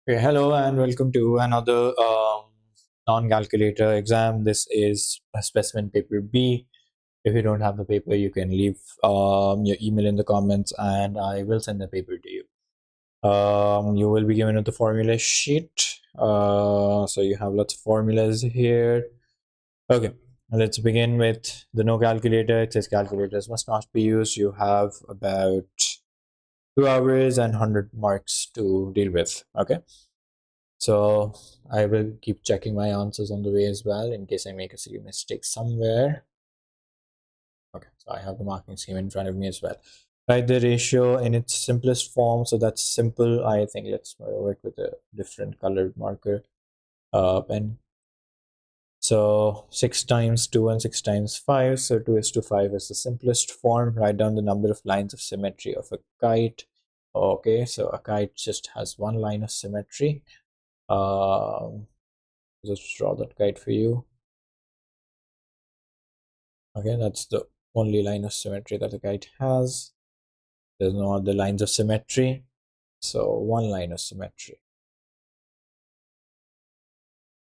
Okay, hello and welcome to another non-calculator exam. This is a specimen paper B. If you don't have the paper, you can leave your email in the comments and I will send the paper to you. You will be given the formula sheet. So you have lots of formulas here. Okay, let's begin with the no calculator. It says calculators must not be used. You have about 2 hours and 100 marks to deal with. Okay. So I will keep checking my answers on the way as well in case I make a silly mistake somewhere. Okay, so I have the marking scheme in front of me as well. Write the ratio in its simplest form. So that's simple. I think let's work with a different colored marker pen. So 6 times 2 and 6 times 5. So 2:5 is the simplest form. Write down the number of lines of symmetry of a kite. Okay, so a kite just has one line of symmetry. Just draw that kite for you. Okay, that's the only line of symmetry that the kite has. There's no other lines of symmetry, so one line of symmetry.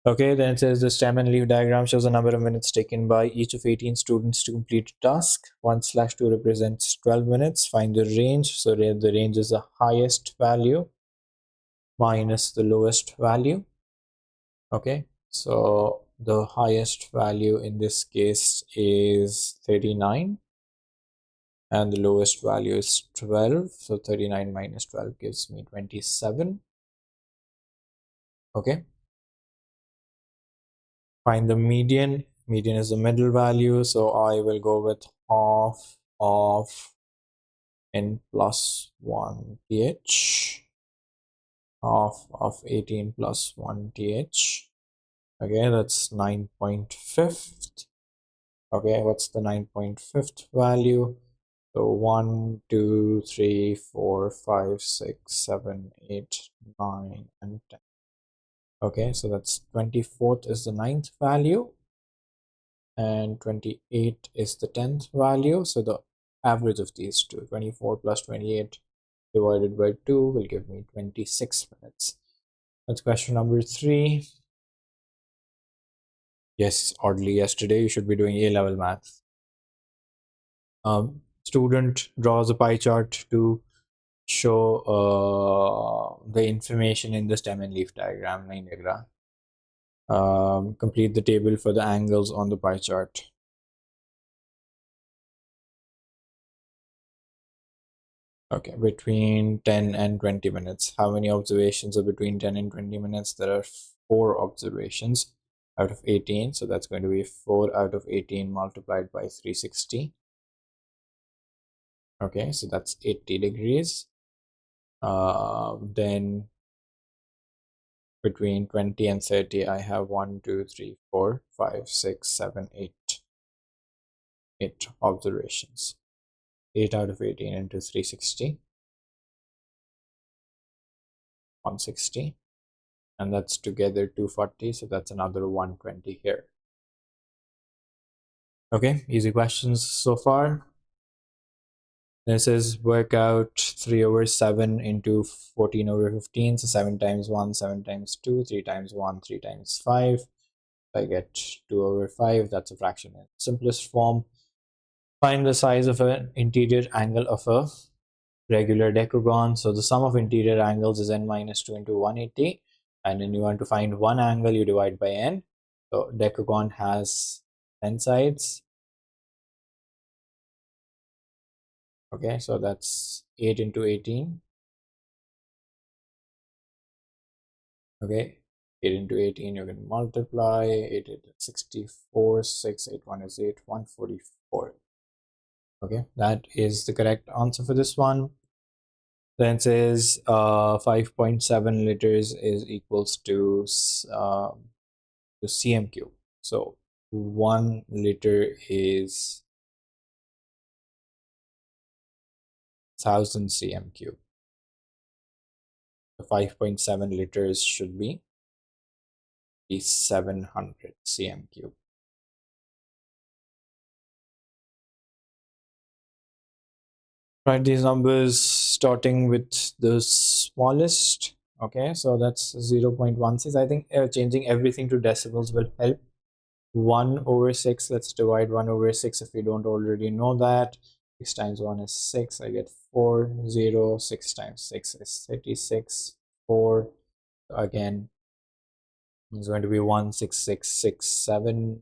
Okay, then it says the stem and leaf diagram shows a number of minutes taken by each of 18 students to complete a task. 1/2 represents 12 minutes. Find the range. So the range is the highest value minus the lowest value. Okay, so the highest value in this case is 39 and the lowest value is 12. So 39 minus 12 gives me 27. Okay, find the median. Median is the middle value, so I will go with half of n plus 1 th, half of 18 plus 1 th. Okay, that's 9.5. Okay, what's the 9.5 value? So 1, 2, 3, 4, 5, 6, 7, 8, 9, and 10. Okay, so that's 24th is the 9th value and 28 is the 10th value. So the average of these two, 24 plus 28 divided by 2 will give me 26 minutes. That's question number 3. Yes, oddly, yesterday you should be doing A-level math. Student draws a pie chart to show the information in the stem and leaf diagram, line diagram. Complete the table for the angles on the pie chart. Okay, between 10 and 20 minutes. How many observations are between 10 and 20 minutes? There are 4 observations out of 18. So that's going to be 4 out of 18 multiplied by 360. Okay, so that's 80 degrees. Then between 20 and 30, I have 1, 2, 3, 4, 5, 6, 7, 8. 8 observations. 8 out of 18 into 360. 160. And that's together 240. So that's another 120 here. Okay, easy questions so far. This is work out 3 over 7 into 14 over 15. So 7 times 1, 7 times 2, 3 times 1, 3 times 5. I get 2 over 5. That's a fraction in simplest form. Find the size of an interior angle of a regular decagon. So the sum of interior angles is n minus 2 into 180. And then you want to find one angle, you divide by n. So decagon has 10 sides. Okay, so that's 8 into 18. Okay, 8 into 18, you're going to multiply. 8 into 64, 6, 8, 1 is 8, 144. Okay, that is the correct answer for this one. Then it says 5.7 liters is equals to cm cube. So 1 liter is 1000 cm cube. The 5.7 liters should be 700 cm cube. Write these numbers starting with the smallest. Okay, so that's 0.16. I think changing everything to decimals will help. 1 over 6, let's divide 1 over 6 if we don't already know that. 6 times 1 is 6, I get 4. 0, 6 times 6 is 36. 4, again, it's going to be 16667.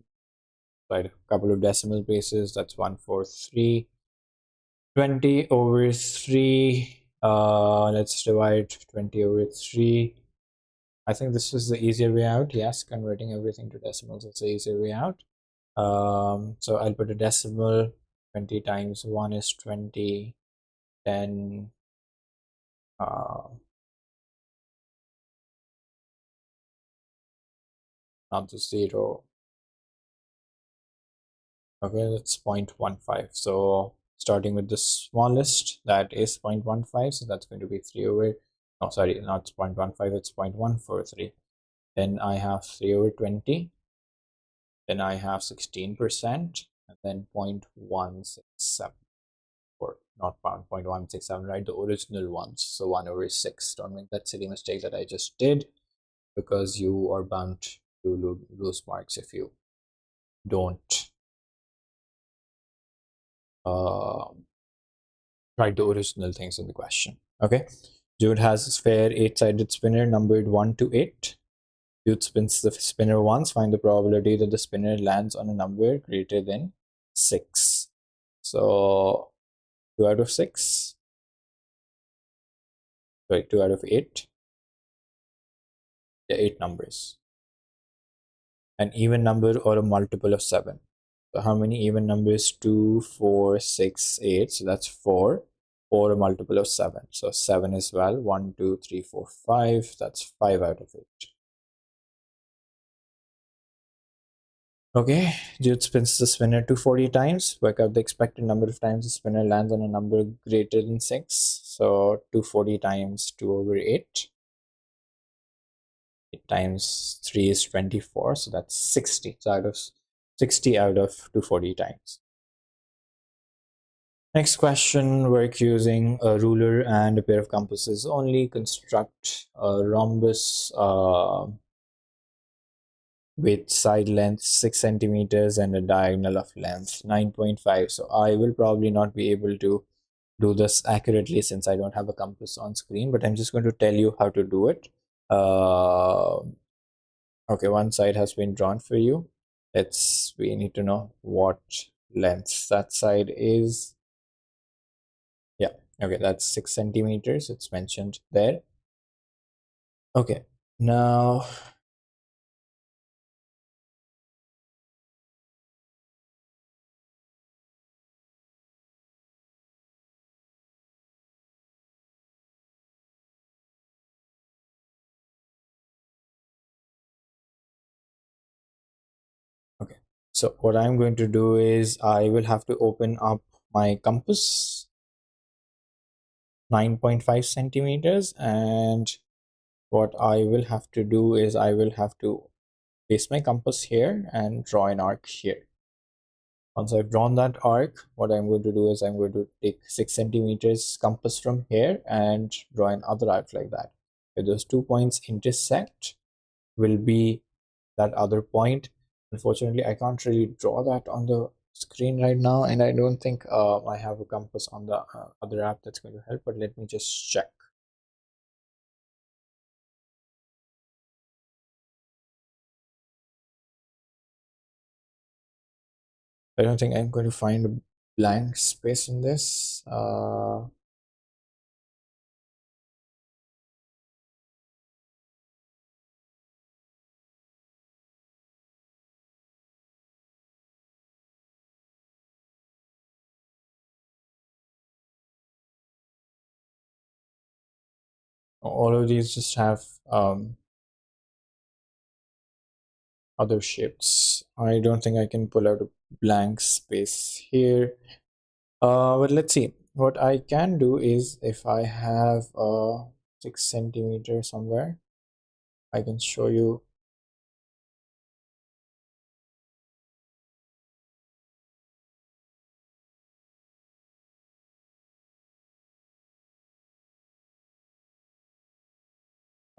Right, a couple of decimal places, that's 143. 20 over 3, let's divide 20 over 3. I think this is the easier way out. Yes, converting everything to decimals is the easier way out. So I'll put a decimal. 20 times 1 is 20. Then not the 0. Okay, that's 0.15. So starting with the smallest, that is 0.15. So that's going to be 3 over, no, sorry, not 0.15, it's 0.143. Then I have 3 over 20. Then I have 16%, and then 0.167, or not 0.167, right? The original ones. So 1 over 6. Don't make that silly mistake that I just did, because you are bound to lose marks if you don't write the original things in the question. Okay. Jude has a sphere 8-sided spinner numbered 1 to 8. Jude spins the spinner once. Find the probability that the spinner lands on a number greater than 6. So 2 out of 6. Sorry, 2 out of 8. The 8 numbers. An even number or a multiple of 7. So how many even numbers? 2, 4, 6, 8. So that's 4. Or a multiple of 7. So 7 as well. 1, 2, 3, 4, 5. That's 5 out of 8. Okay, Jude spins the spinner 240 times. Work out the expected number of times the spinner lands on a number greater than 6. So 240 times 2 over 8. 8 times 3 is 24. So that's 60. So out of 60 out of 240 times. Next question, work using a ruler and a pair of compasses only. Construct a rhombus with side length 6 centimeters and a diagonal of length 9.5. So I will probably not be able to do this accurately since I don't have a compass on screen, but I'm just going to tell you how to do it. Okay, one side has been drawn for you. We need to know what length that side is. Yeah, okay, that's 6 centimeters. It's mentioned there. Okay, now okay, so what I'm going to do is I will have to open up my compass, 9.5 centimeters, and what I will have to do is I will have to place my compass here and draw an arc here. Once I've drawn that arc, what I'm going to do is I'm going to take 6 centimeters compass from here and draw another arc like that. If those 2 points intersect, will be that other point. Unfortunately, I can't really draw that on the screen right now, and I don't think I have a compass on the other app that's going to help, but let me just check. I don't think I'm going to find a blank space in this. All of these just have other shapes. I don't think I can pull out a blank space here. But let's see. What I can do is if I have a 6 centimeter somewhere, I can show you.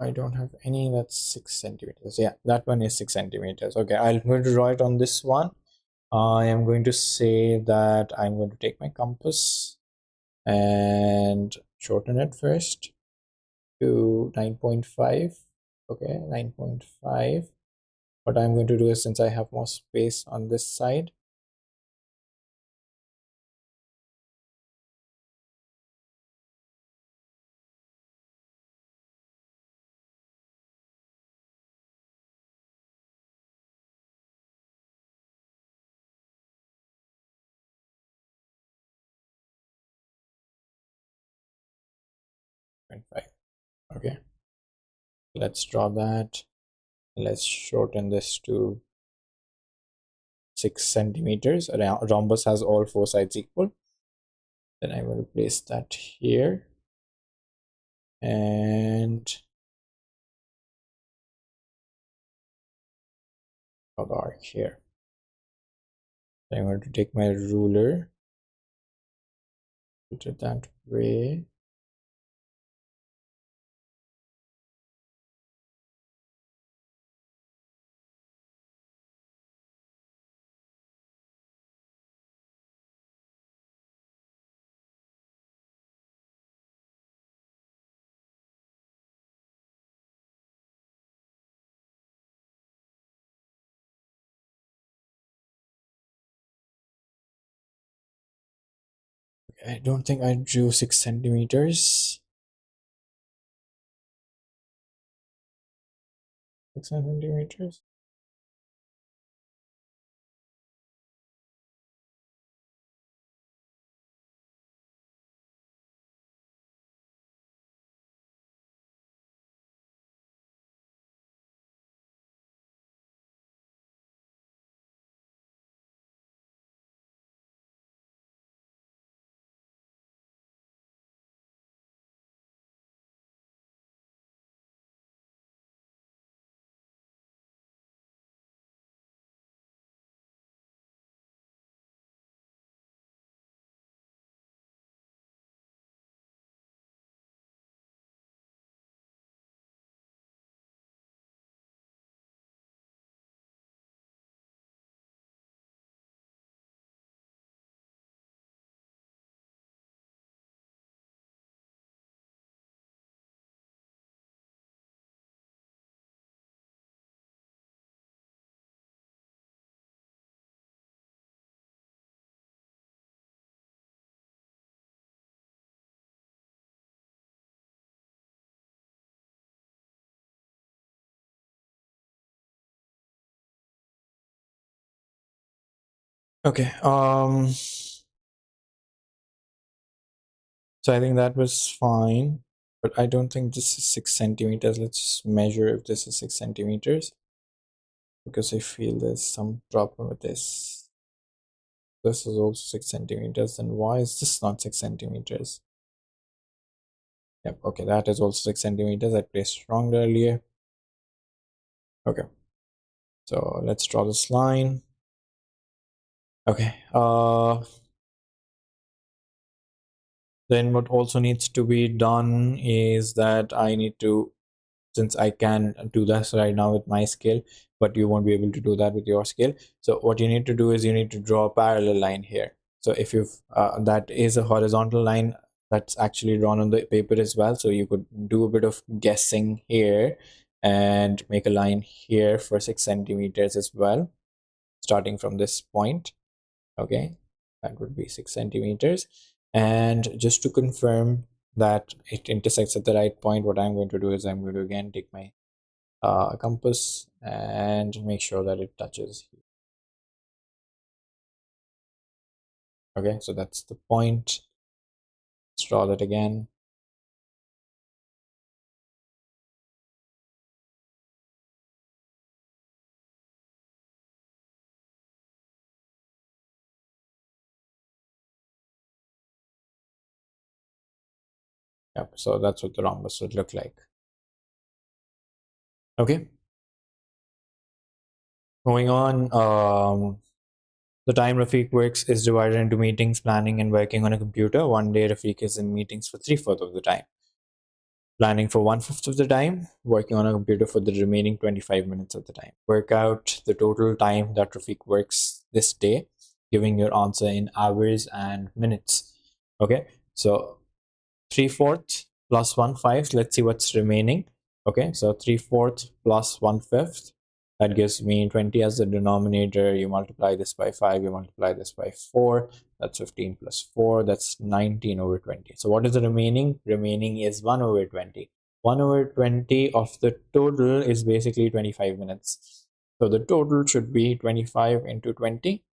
I don't have any that's 6 centimeters. Yeah, that one is 6 centimeters. Okay, I'm going to draw it on this one. I am going to say that I'm going to take my compass and shorten it first to 9.5. Okay, 9.5. What I'm going to do is, since I have more space on this side, point 0.5. Okay, let's draw that. Let's shorten this to 6 centimeters. A rhombus has all four sides equal. Then I'm going to place that here and draw the arc here. Then I'm going to take my ruler, put it that way. Okay, I don't think I drew 6 centimeters. 6 centimeters. Okay, so I think that was fine, but I don't think this is 6 centimeters. Let's measure if this is 6 centimeters, because I feel there's some problem with this. This is also 6 centimeters. Then why is this not 6 centimeters? Yep, okay, that is also 6 centimeters. I placed wrong earlier. Okay, so let's draw this line. Okay, then what also needs to be done is that I need to, since I can do this right now with my scale, but you won't be able to do that with your scale. So what you need to do is you need to draw a parallel line here. So if you've that is a horizontal line that's actually drawn on the paper as well. So you could do a bit of guessing here and make a line here for 6 centimeters as well, starting from this point. Okay, that would be 6 centimeters. And just to confirm that it intersects at the right point, what I'm going to do is I'm going to again take my compass and make sure that it touches. Okay, so that's the point. Let's draw that again. Yep, so that's what the rhombus would look like. Okay, moving on. The time Rafiq works is divided into meetings, planning, and working on a computer. One day, Rafiq is in meetings for 3/4 of the time. Planning for 1/5 of the time, working on a computer for the remaining 25 minutes of the time. Work out the total time that Rafiq works this day, giving your answer in hours and minutes. Okay, so 3/4 plus 1/5. Let's see what's remaining. Okay, so 3/4 plus 1/5. That gives me 20 as the denominator. You multiply this by 5, you multiply this by 4. That's 15 plus 4. That's 19 over 20. So what is the remaining? Remaining is 1 over 20. 1 over 20 of the total is basically 25 minutes. So the total should be 25 into 20,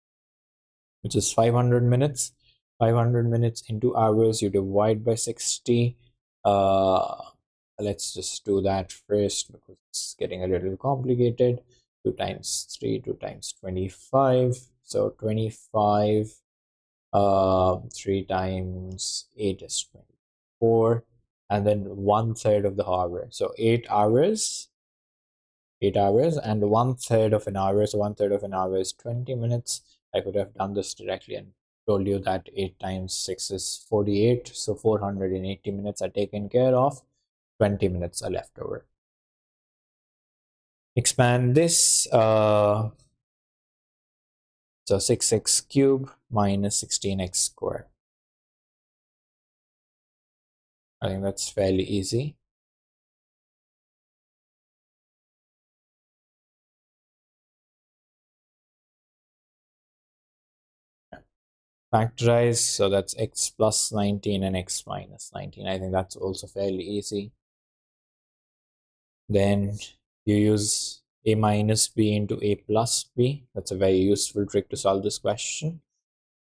which is 500 minutes. 500 minutes into hours, you divide by 60. Let's just do that first because it's getting a little complicated. 2 times 3, 2 times 25. So 25, 3 times 8 is 24. And then 1/3 of the hour. So 8 hours. 8 hours and 1/3 of an hour. So 1/3 of an hour is 20 minutes. I could have done this directly and told you that 8 times 6 is 48. So 480 minutes are taken care of. 20 minutes are left over. Expand this. So 6x cubed minus 16x squared. I think that's fairly easy. Factorize, so that's x plus 19 and x minus 19. I think that's also fairly easy. Then you use a minus b into a plus b. That's a very useful trick to solve this question.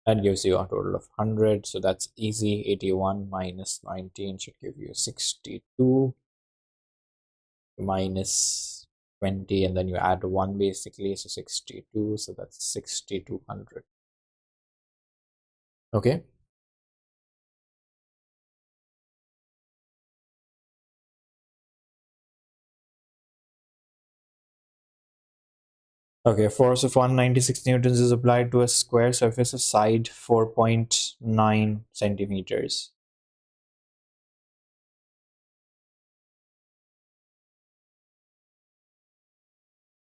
That gives you a total of 100. So that's easy. 81 minus 19 should give you 62 minus 20, and then you add 1 basically. So 62. So that's 6200. Okay. Okay, force of 196 newtons is applied to a square surface of side 4.9 centimeters.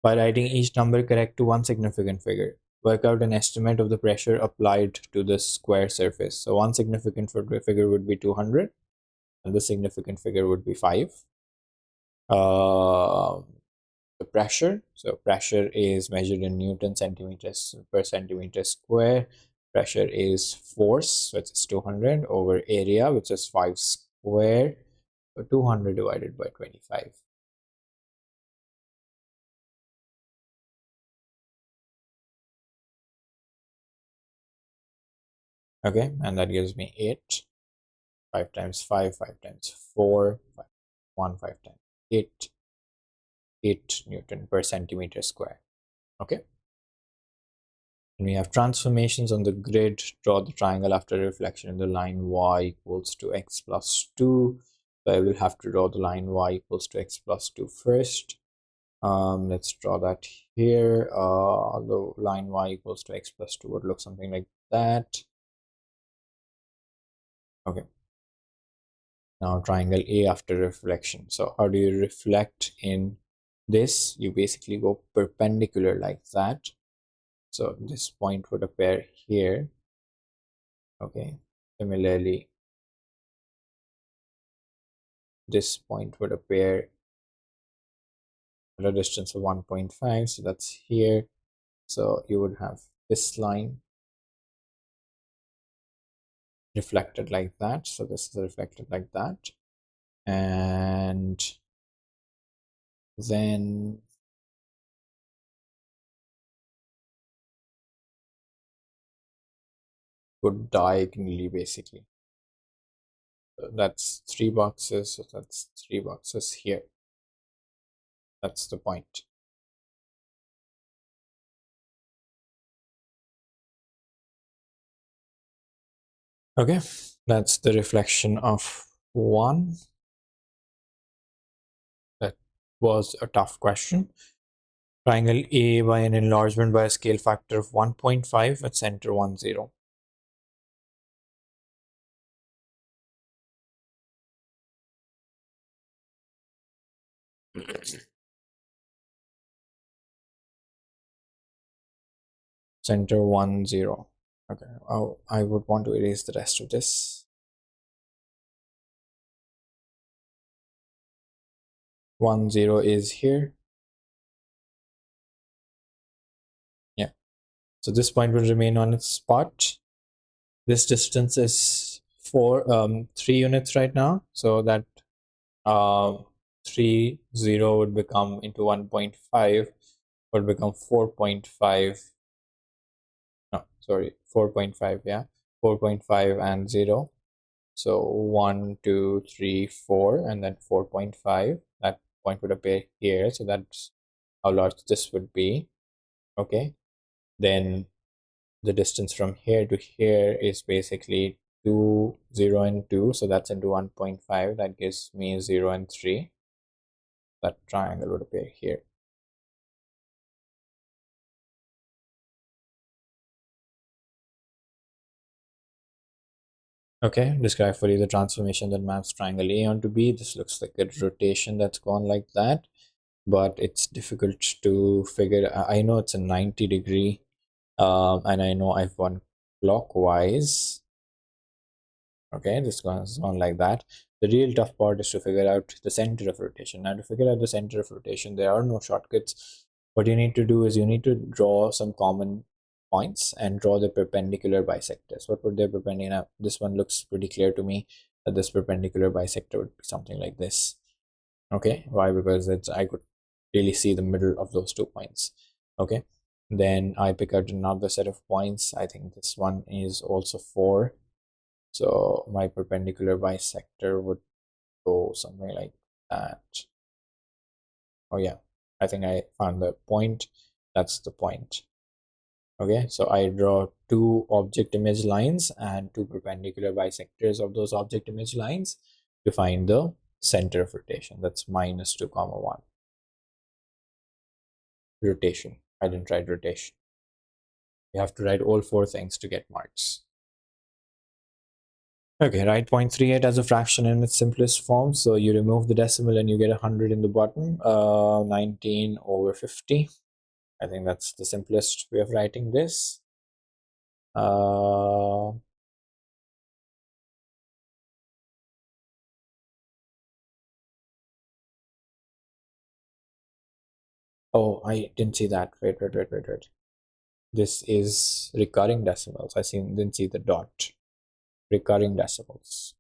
By writing each number correct to one significant figure, work out an estimate of the pressure applied to the square surface. So one significant figure would be 200 and the significant figure would be 5. The pressure, so pressure is measured in Newton centimeters per centimeter square. Pressure is force, which is 200 over area, which is 5 square. So 200 divided by 25. Okay, and that gives me 8. 5 times 5, 5 times 4, 5, 1, 5 times 8, 8 Newton per centimeter square. Okay. And we have transformations on the grid. Draw the triangle after reflection in the line y equals to x plus 2. So I will have to draw the line y equals to x plus 2 first. Let's draw that here. The line y equals to x plus 2 would look something like that. Okay. Now triangle A after reflection. So how do you reflect in this? You basically go perpendicular like that. So this point would appear here. Okay. Similarly, this point would appear at a distance of 1.5. So that's here. So you would have this line reflected like that. So this is reflected like that. And then go diagonally basically. So that's 3 boxes. So that's 3 boxes here. That's the point. Okay, that's the reflection of 1. That was a tough question. Triangle A by an enlargement by a scale factor of 1.5 at center 1, 0. Center 1 0. Okay. Oh, I would want to erase the rest of this. 1 0 is here. Yeah. So this point will remain on its spot. This distance is 3 units right now. So that 3 0 would become into 1.5 would become 4.5. No, sorry, 4.5. Yeah, 4.5 and 0. So 1, 2, 3, 4, and then 4.5. That point would appear here. So that's how large this would be. Okay. Then the distance from here to here is basically 2, 0, and 2. So that's into 1.5. That gives me 0 and 3. That triangle would appear here. Okay, describe fully the transformation that maps triangle A onto B. This looks like a rotation that's gone like that, but it's difficult to figure. I know it's a 90-degree, and I know I've gone clockwise. Okay, this goes on like that. The real tough part is to figure out the center of rotation. Now, to figure out the center of rotation, there are no shortcuts. What you need to do is you need to draw some common points and draw the perpendicular bisectors. What would their perpendicular? This one looks pretty clear to me that this perpendicular bisector would be something like this. Okay, why? Because I could really see the middle of those 2 points. Okay, then I pick out another set of points. I think this one is also 4. So my perpendicular bisector would go somewhere like that. Oh yeah, I think I found the point. That's the point. Okay, so I draw 2 object image lines and 2 perpendicular bisectors of those object image lines to find the center of rotation. That's minus 2 comma 1. Rotation. I didn't write rotation. You have to write all 4 things to get marks. Okay, write 0.38 as a fraction in its simplest form. So you remove the decimal and you get 100 in the bottom. 19 over 50. I think that's the simplest way of writing this. Oh, I didn't see that. Wait. This is recurring decimals. Didn't see the dot. Recurring decimals.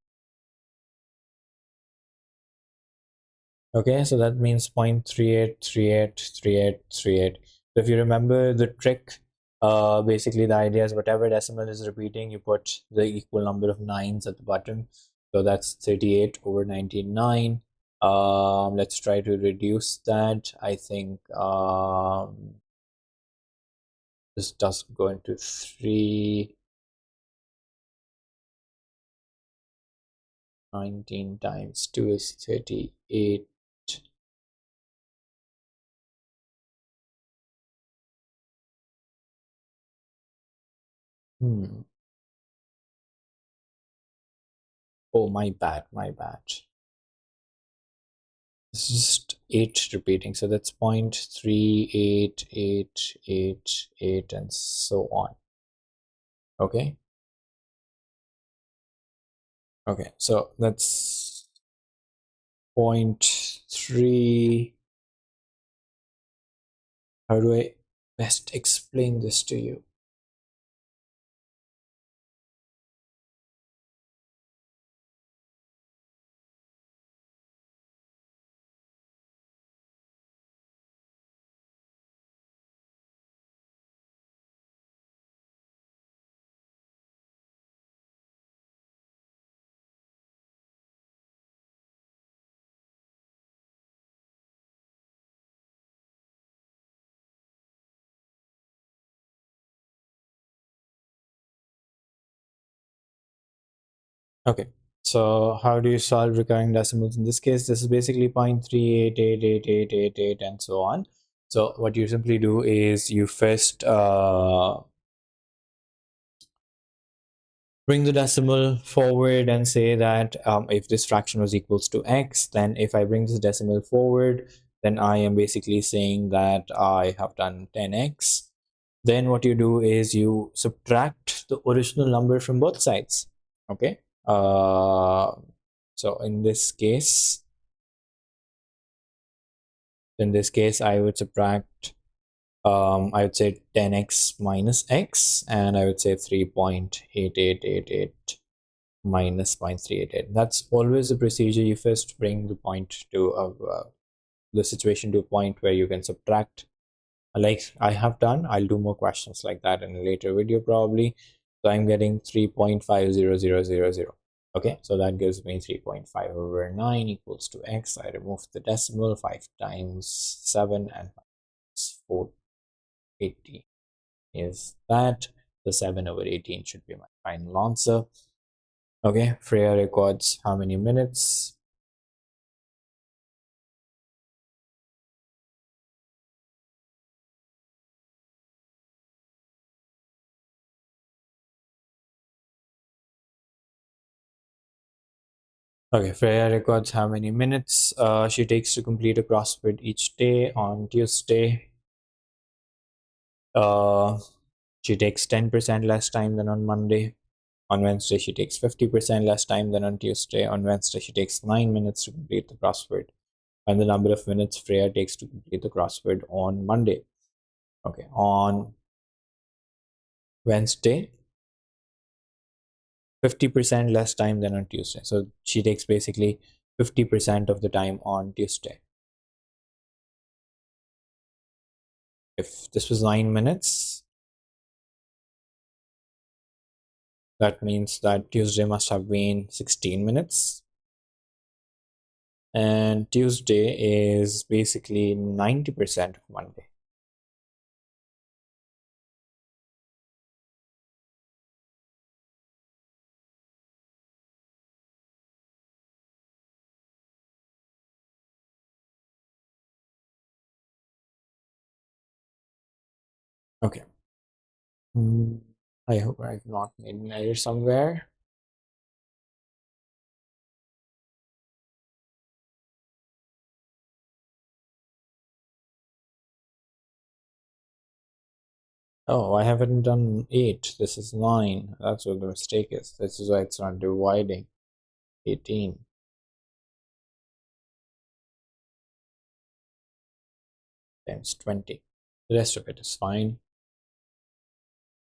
Okay, so that means 0.38383838. So if you remember the trick, basically the idea is whatever decimal is repeating, you put the equal number of nines at the bottom. So that's 38 over 99. Let's try to reduce that. I think this does go into 3. 19 times 2 is 38. Oh, my bad. It's just 8 repeating, so that's 0.388888 and so on. Okay, so that's 0.3. How do I best explain this to you? Okay, so how do you solve recurring decimals in this case? This is basically 0.38888888 and so on. So what you simply do is you first bring the decimal forward and say that if this fraction was equals to x, then if I bring this decimal forward, then I am basically saying that I have done 10x. Then what you do is you subtract the original number from both sides. Okay. So in this case, I would subtract, I would say 10x minus x, and I would say 3.8888 minus 0.388. That's always the procedure. You first bring the point to the situation to a point where you can subtract, like I have done. I'll do more questions like that in a later video probably. So I'm getting 3.50000. Okay, so that gives me 3.5 over 9 equals to x. I remove the decimal. 5 times 7 and 480 is that. The 7 over 18 should be my final answer. Okay, Freya records how many minutes? Okay, Freya records how many minutes she takes to complete a crossword each day. On Tuesday, she takes 10% less time than on Monday. On Wednesday, she takes 50% less time than on Tuesday. On Wednesday, she takes 9 minutes to complete the crossword. And the number of minutes Freya takes to complete the crossword on Monday. Okay, on Wednesday, 50% less time than on Tuesday. So she takes basically 50% of the time on Tuesday. If this was 9 minutes, that means that Tuesday must have been 16 minutes. And Tuesday is basically 90% of Monday. Okay. I hope I've not made an error somewhere. Oh, I haven't done 8. This is 9. That's what the mistake is. This is why it's not dividing. 18 times 20. The rest of it is fine.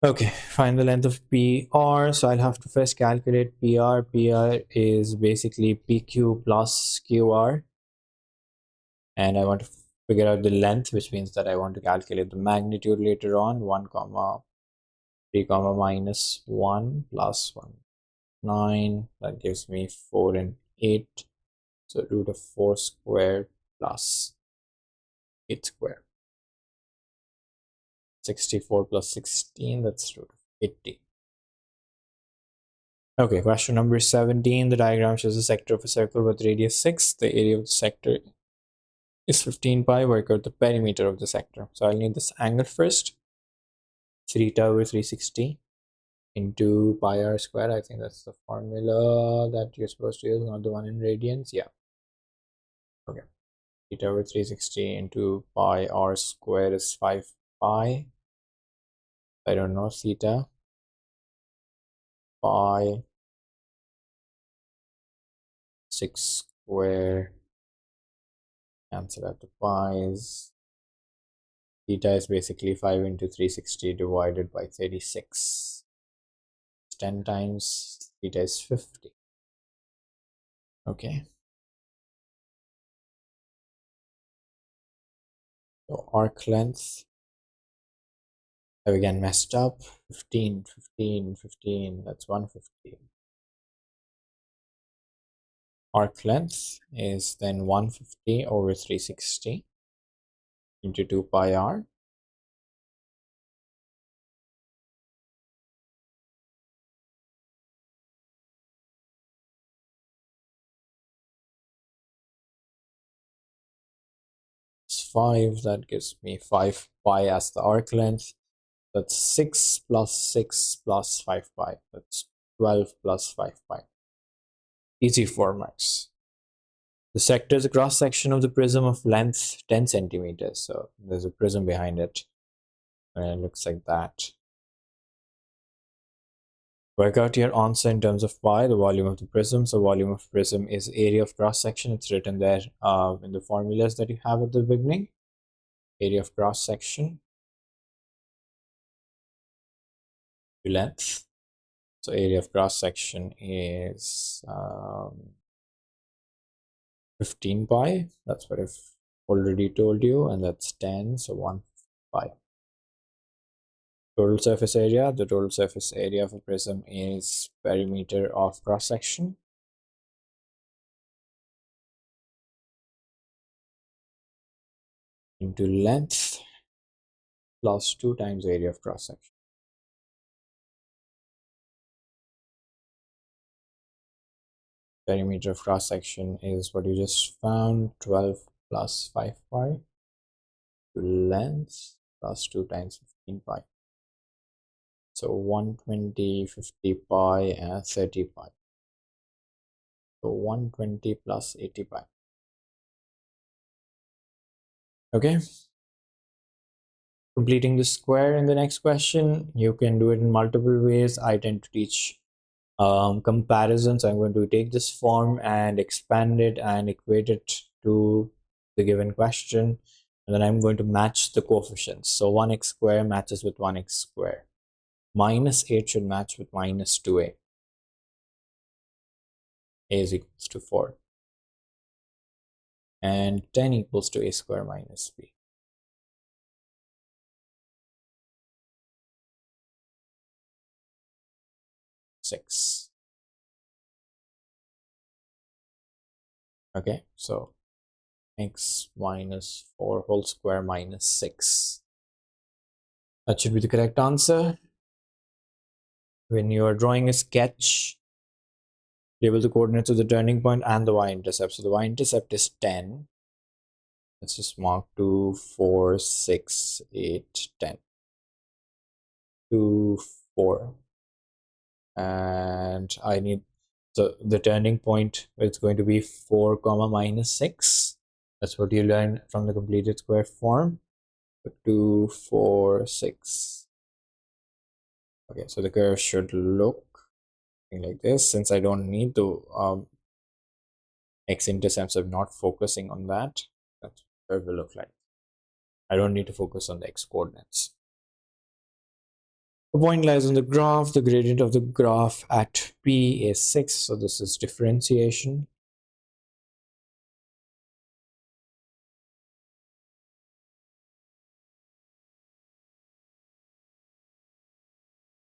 Okay, find the length of PR. So I'll have to first calculate PR. PR is basically PQ plus QR. And I want to figure out the length, which means that I want to calculate the magnitude later on. 1 comma 3 comma minus 1 plus 1 9. That gives me 4 and 8. So root of 4 squared plus 8 squared. 64 plus 16, that's root of 80. Okay, question number 17. The diagram shows a sector of a circle with radius 6. The area of the sector is 15 pi. Work out the perimeter of the sector. So I'll need this angle first. Theta over 360 into pi r square. I think that's the formula that you're supposed to use, not the one in radians. Yeah. Okay. Theta over 360 into pi r square is 5 pi. I don't know, theta, pi, 6 square, cancel out the pi's. Theta is basically 5 into 360 divided by 36. 10 times theta is 50. Okay. So arc length, I've again messed up. 15, 15, 15, that's 150. Arc length is then 150 over 360 into 2 pi r. It's 5, that gives me 5 pi as the arc length. That's 6 plus 6 plus 5 pi. That's 12 plus 5 pi. Easy 4 marks. The sector is a cross section of the prism of length 10 centimeters. So there's a prism behind it, and it looks like that. Work out your answer in terms of pi, the volume of the prism. So volume of prism is area of cross section. It's written there in the formulas that you have at the beginning. Area of cross section to length. So area of cross section is 15 pi. That's what I've already told you, and that's 10. So 1 pi. Total surface area. The total surface area of a prism is perimeter of cross section into length plus 2 times area of cross section. Perimeter of cross section is what you just found, 12 plus 5 pi to length plus 2 times 15 pi. So 120, 50 pi and 30 pi. So 120 plus 80 pi. Okay. Completing the square in the next question. You can do it in multiple ways. I tend to teach comparisons. I'm going to take this form and expand it and equate it to the given question, and then I'm going to match the coefficients. So 1x square matches with 1x square. Minus 8 should match with minus 2a. A is equals to 4. And 10 equals to a square minus b. Six. Okay, so x minus 4 whole square minus 6. That should be the correct answer. When you are drawing a sketch, label the coordinates of the turning point and the y-intercept. So the y-intercept is 10. Let's just mark 2, 4, 6, 8, 10. 2, 4. And I need, so the turning point is going to be 4 comma minus 6. That's what you learn from the completed square form. 2, 4, 6. Okay, so the curve should look like this. Since I don't need to x-intercepts, I'm not focusing on that. That's what the curve will look like. I don't need to focus on the x-coordinates. The point lies on the graph. The gradient of the graph at P is 6. So this is differentiation.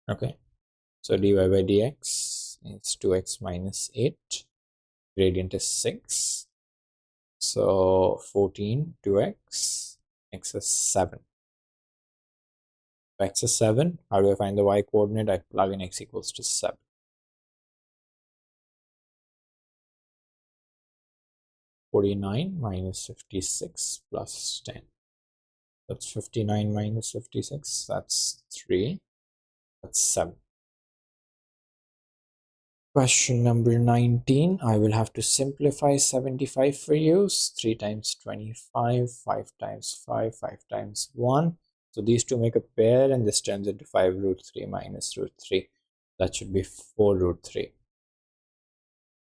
Okay. So dy by dx is 2x minus 8. Gradient is 6. So 14, 2x, x is 7. So x is 7. How do I find the y coordinate? I plug in x equals to 7. 49 minus 56 plus 10. That's 59 minus 56. That's 3. That's 7. Question number 19. I will have to simplify 75 for you. 3 times 25, 5 times 5, 5 times 1. So these two make a pair, and this turns into 5 root 3 minus root 3. That should be 4 root 3.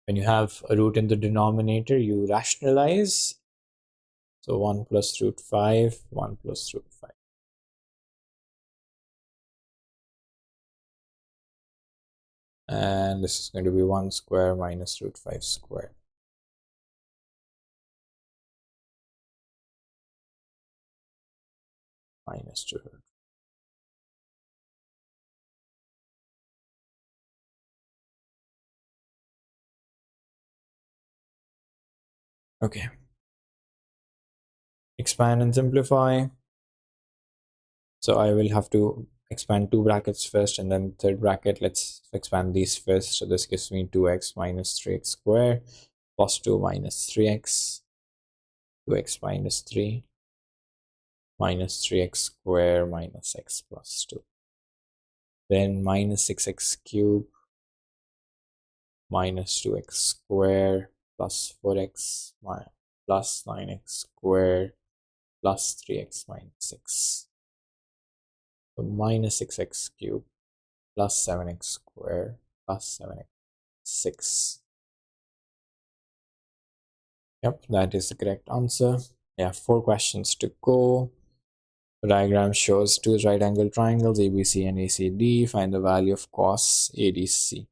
When you have a root in the denominator, you rationalize. So 1 plus root 5, 1 plus root 5. And this is going to be 1 square minus root 5 square. Minus 2 root. Okay. Expand and simplify. So I will have to expand 2 brackets first, and then third bracket. Let's expand these first. So this gives me 2x minus 3x square plus 2 minus 3x, 2x minus 3 minus 3x square minus x plus 2. Then minus 6x cubed minus 2x square plus 4x plus 9x squared plus 3x minus 6. So minus 6x cubed plus 7x squared plus 7x 6. Yep, that is the correct answer. Yeah, 4 questions to go. The diagram shows two right angle triangles ABC and ACD. Find the value of cos ADC.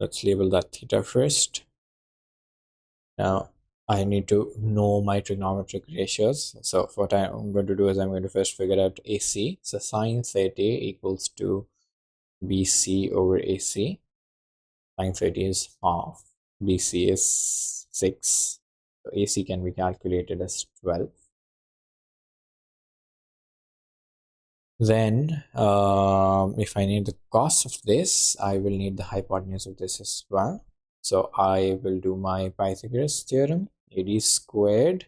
Let's label that theta first. Now I need to know my trigonometric ratios. So what I'm going to do is I'm going to first figure out AC. So sine theta equals to BC over AC. Sine theta is half. BC is 6. So AC can be calculated as 12. Then if I need the cos of this, I will need the hypotenuse of this as well. So I will do my Pythagoras theorem. AD squared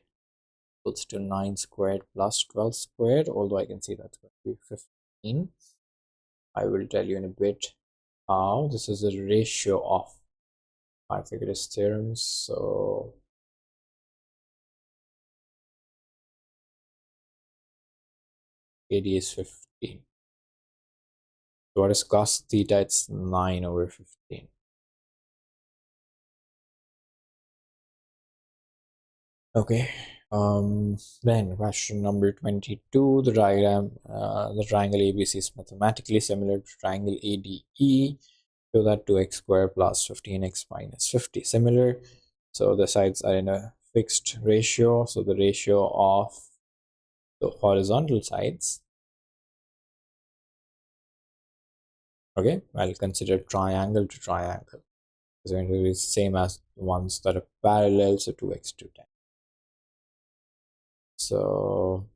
equals to 9 squared plus 12 squared, although I can see that's going to be 15. I will tell you in a bit how. This is a ratio of Pythagoras theorems. So AD is 15. So what is cos theta? It's 9 over 15. Okay. Then question number 22. The triangle ABC is mathematically similar to triangle ADE. So that 2x squared plus 15x minus 50 similar. So the sides are in a fixed ratio. So the ratio of the horizontal sides. Okay, I'll consider triangle to triangle. It's going to be the same as the ones that are parallel. So 2x to 10. So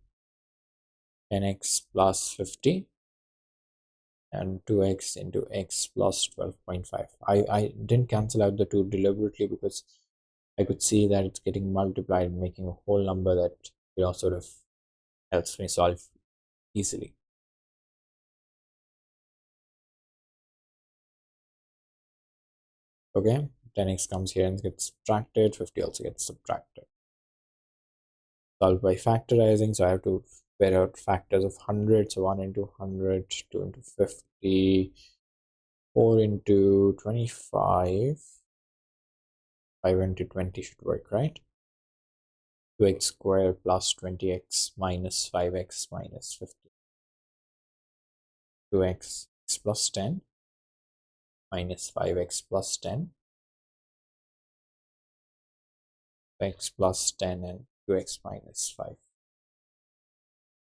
10x plus 50. And 2x into x plus 12.5. I didn't cancel out the 2 deliberately because I could see that it's getting multiplied and making a whole number that, you know, sort of helps me solve easily. Okay, 10x comes here and gets subtracted, 50 also gets subtracted. Solve by factorizing, so I have to figure out factors of 100. So 1 into 100, 2 into 50, 4 into 25, 5 into 20 should work, right? 2x squared plus 20x minus 5x minus 50. 2x plus 10 minus 5x plus 10. X plus 10 and 2x minus 5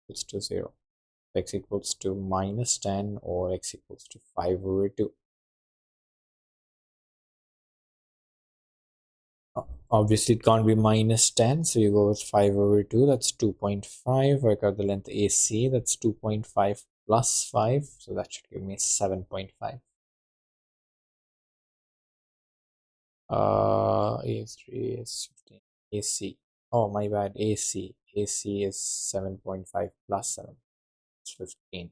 equals to 0. X equals to minus 10 or x equals to 5 over 2. Obviously, it can't be minus 10, so you go with 5 over 2. That's 2.5. Work out the length AC. That's 2.5 plus 5. So that should give me 7.5. A3 is 15. AC. Oh, my bad. AC. AC is 7.5 plus 7. It's 15.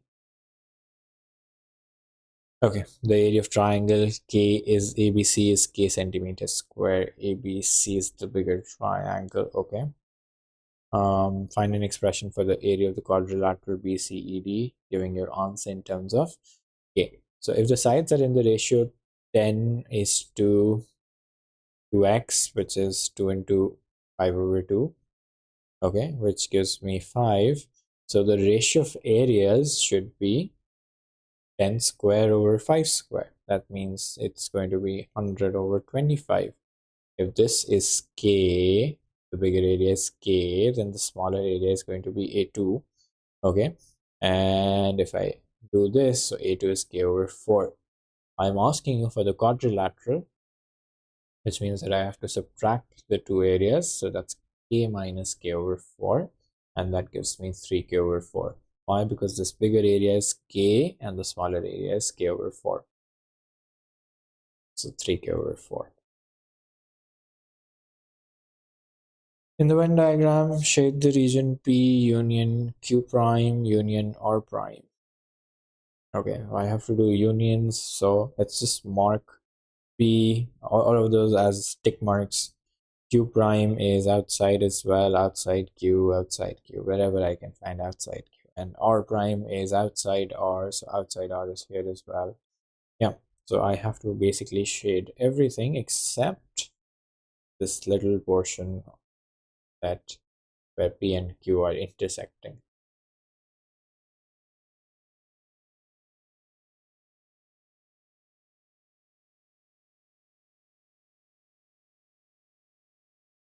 Okay, the area of triangle K is ABC is K centimeters square. ABC is the bigger triangle. Okay. Find an expression for the area of the quadrilateral BCED, giving your answer in terms of K. So if the sides are in the ratio 10 is to 2x, which is 2 into 5 over 2, okay, which gives me 5. So the ratio of areas should be 10 square over 5 square. That means it's going to be 100 over 25. If this is K, the bigger area is K, then the smaller area is going to be A2. Okay. And if I do this, so A2 is K over 4. I'm asking you for the quadrilateral, which means that I have to subtract the two areas. So that's K minus K over 4. And that gives me 3K over 4. Why? Because this bigger area is K and the smaller area is K over 4. So 3K over 4. In the Venn diagram, shade the region P union Q prime union R prime. Okay, I have to do unions, so let's just mark P, all of those as tick marks. Q prime is outside as well, outside Q, wherever I can find outside Q. And R prime is outside R, so outside R is here as well. Yeah, so I have to basically shade everything except this little portion that where P and Q are intersecting.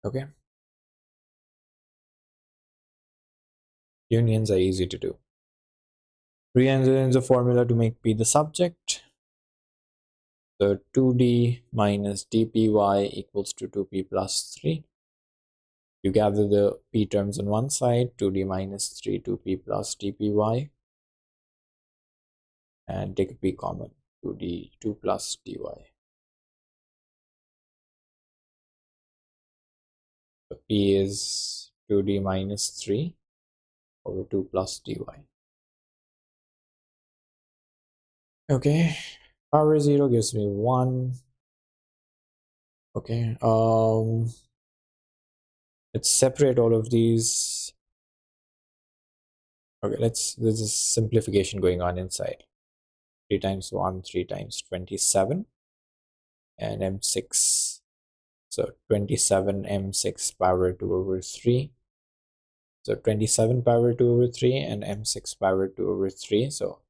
Okay, unions are easy to do. Re-engineer the formula to make P the subject. So 2D minus dpy equals to 2p plus 3. You gather the p terms on one side, 2d minus 3, 2p plus dpy, and take a p common, 2d, 2 plus dy. So p is 2d minus 3 over 2 plus dy. Okay, power 0 gives me 1. Okay, let's separate all of these. Okay, there's a simplification going on inside. 3 times 1, 3 times 27, and m6. So 27 m6 power 2 over 3. So 27 power 2 over 3 and m6 power 2 over 3. So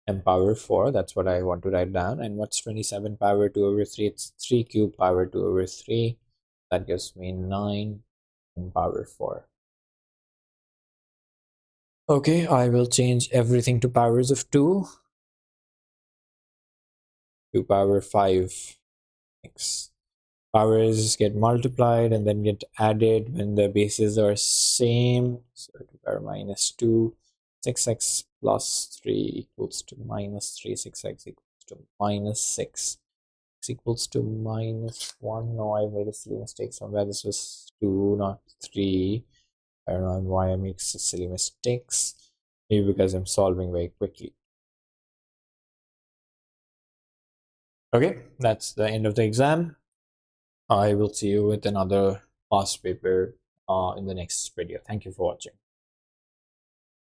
m power 4, that's what I want to write down. And what's 27 power 2 over 3? It's 3 cube power 2 over 3. That gives me 9 m power 4. Okay, I will change everything to powers of 2. 2 power 5 x. Powers get multiplied and then get added when the bases are same. So 2 power minus 2, 6x plus 3 equals to minus 3, 6x equals to minus 6, x equals to minus 1. No, I made a silly mistake somewhere. This was 2, not 3. I don't know why I make silly mistakes. Maybe because I'm solving very quickly. Okay, that's the end of the exam. I will see you with another past paper in the next video. Thank you for watching.